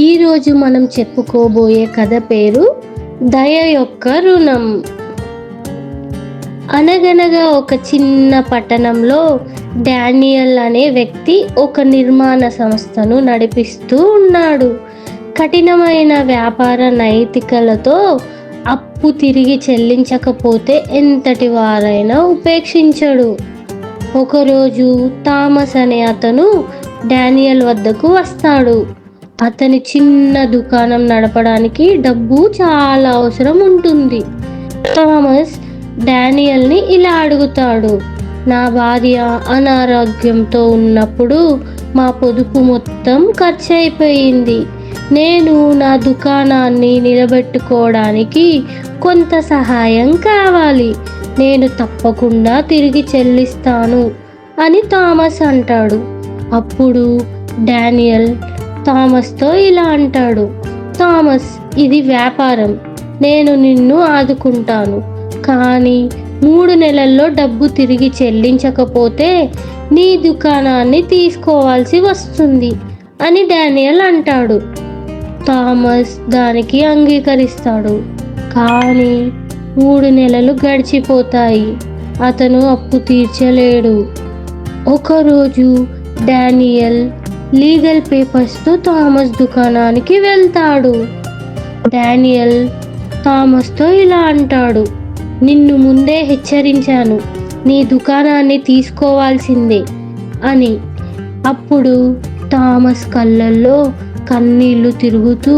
ఈరోజు మనం చెప్పుకోబోయే కథ పేరు దయ యొక్క రుణం. అనగనగా ఒక చిన్న పట్టణంలో డానియల్ అనే వ్యక్తి ఒక నిర్మాణ సంస్థను నడిపిస్తూ ఉన్నాడు. కఠినమైన వ్యాపార నైతికలతో అప్పు తిరిగి చెల్లించకపోతే ఎంతటి వారైనా ఉపేక్షించడు. ఒకరోజు థామస్ అనే అతను డానియల్ వద్దకు వస్తాడు. అతని చిన్న దుకాణం నడపడానికి డబ్బు చాలా అవసరం ఉంటుంది. థామస్ డానియల్ని ఇలా అడుగుతాడు, నా భార్య అనారోగ్యంతో ఉన్నప్పుడు మా పొదుపు మొత్తం ఖర్చు అయిపోయింది. నేను నా దుకాణాన్ని నిలబెట్టుకోవడానికి కొంత సహాయం కావాలి. నేను తప్పకుండా తిరిగి చెల్లిస్తాను అని థామస్ అంటాడు. అప్పుడు డానియల్ థామస్తో ఇలా అంటాడు, థామస్, ఇది వ్యాపారం. నేను నిన్ను ఆదుకుంటాను. కానీ 3 నెలల్లో డబ్బు తిరిగి చెల్లించకపోతే నీ దుకాణాన్ని తీసుకోవాల్సి వస్తుంది అని డానియల్ అంటాడు. థామస్ దానికి అంగీకరిస్తాడు. కానీ 3 నెలలు గడిచిపోతాయి. అతను అప్పు తీర్చలేడు. ఒకరోజు డానియల్ లీగల్ పేపర్స్తో థామస్ దుకాణానికి వెళ్తాడు. డానియల్ థామస్తో ఇలా అంటాడు, నిన్ను ముందే హెచ్చరించాను, నీ దుకాణాన్ని తీసుకోవాల్సిందే అని. అప్పుడు థామస్ కళ్ళల్లో కన్నీళ్లు తిరుగుతూ,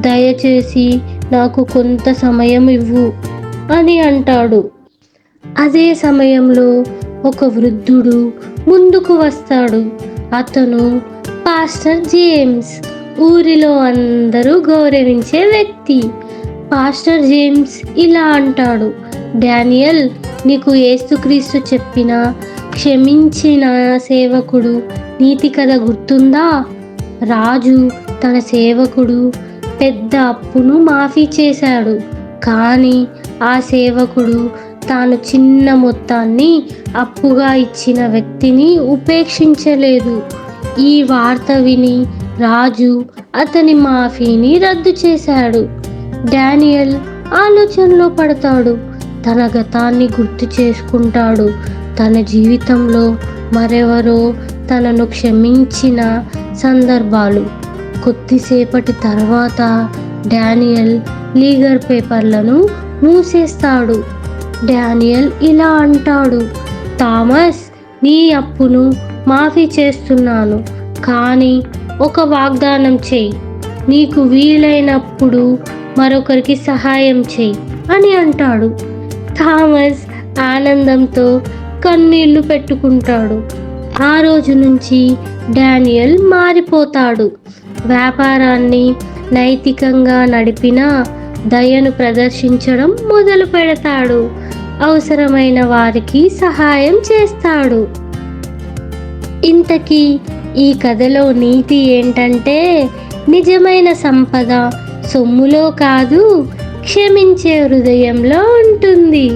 దయచేసి నాకు కొంత సమయం ఇవ్వు అని అంటాడు. అదే సమయంలో ఒక వృద్ధుడు ముందుకు వస్తాడు. అతను పాస్టర్ జేమ్స్, ఊరిలో అందరూ గౌరవించే వ్యక్తి. పాస్టర్ జేమ్స్ ఇలా అంటాడు, డానియల్, నీకు యేసుక్రీస్తు చెప్పిన క్షమించిన సేవకుడు నీతి కథ గుర్తుందా? రాజు తన సేవకుడు పెద్ద అప్పును మాఫీ చేశాడు. కానీ ఆ సేవకుడు తాను చిన్న మొత్తాన్ని అప్పుగా ఇచ్చిన వ్యక్తిని ఉపేక్షించలేదు. ఈ వార్త విని రాజు అతని మాఫీని రద్దు చేశాడు. డానియల్ ఆలోచనలో పడతాడు. తన గతాన్ని గుర్తు చేసుకుంటాడు. తన జీవితంలో మరెవరో తనను క్షమించిన సందర్భాలు. కొద్దిసేపటి తర్వాత డానియల్ లీగల్ పేపర్లను మూసేస్తాడు. డానియల్ ఇలా అంటాడు, థామస్, నీ అప్పును మాఫీ చేస్తున్నాను. కానీ ఒక వాగ్దానం చెయ్యి, నీకు వీలైనప్పుడు మరొకరికి సహాయం చెయ్యి అని అంటాడు. థామస్ ఆనందంతో కన్నీళ్లు పెట్టుకుంటాడు. ఆ రోజు నుంచి డానియల్ మారిపోతాడు. వ్యాపారాన్ని నైతికంగా నడిపిన దయను ప్రదర్శించడం మొదలు పెడతాడు. అవసరమైన వారికి సహాయం చేస్తాడు. ఇంతకీ ఈ కథలో నీతి ఏంటంటే, నిజమైన సంపద సొమ్ములో కాదు, క్షమించే హృదయంలో ఉంటుంది.